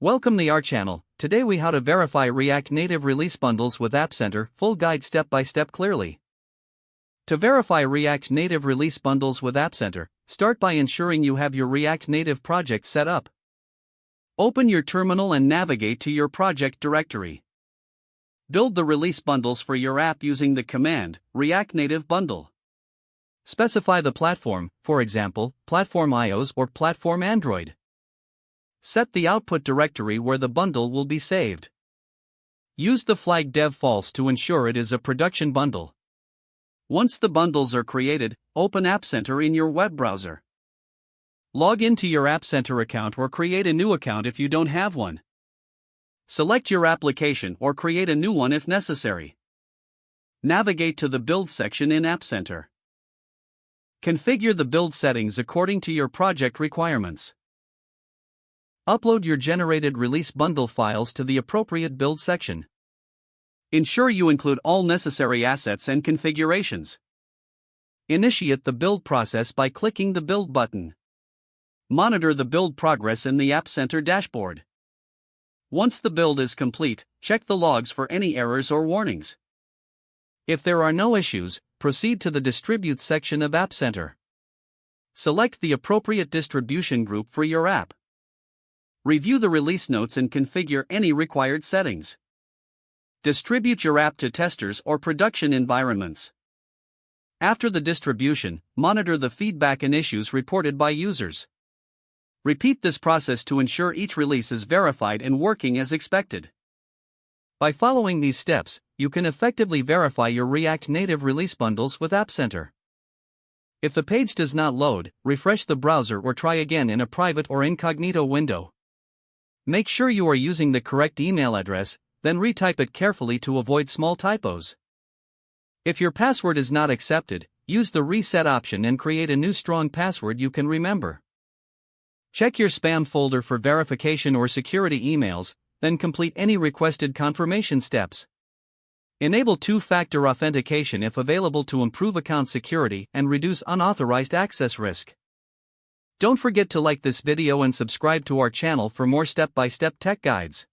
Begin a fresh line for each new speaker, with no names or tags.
Welcome to our channel. Today we how to verify React Native release bundles with AppCenter, full guide step by step clearly. To verify React Native release bundles with AppCenter, start by ensuring you have your React Native project set up. Open your terminal and navigate to your project directory. Build the release bundles for your app using the command React Native bundle. Specify the platform, for example, Platform iOS or Platform Android. Set the output directory where the bundle will be saved. Use the flag dev false to ensure it is a production bundle. Once the bundles are created, open AppCenter in your web browser. Log into your AppCenter account or create a new account if you don't have one. Select your application or create a new one if necessary. Navigate to the Build section in AppCenter. Configure the build settings according to your project requirements. Upload your generated release bundle files to the appropriate build section. Ensure you include all necessary assets and configurations. Initiate the build process by clicking the Build button. Monitor the build progress in the AppCenter dashboard. Once the build is complete, check the logs for any errors or warnings. If there are no issues, proceed to the Distribute section of AppCenter. Select the appropriate distribution group for your app. Review the release notes and configure any required settings. Distribute your app to testers or production environments. After the distribution, monitor the feedback and issues reported by users. Repeat this process to ensure each release is verified and working as expected. By following these steps, you can effectively verify your React Native release bundles with AppCenter. If the page does not load, refresh the browser or try again in a private or incognito window. Make sure you are using the correct email address, then retype it carefully to avoid small typos. If your password is not accepted, use the reset option and create a new strong password you can remember. Check your spam folder for verification or security emails, then complete any requested confirmation steps. Enable two-factor authentication if available to improve account security and reduce unauthorized access risk. Don't forget to like this video and subscribe to our channel for more step-by-step tech guides.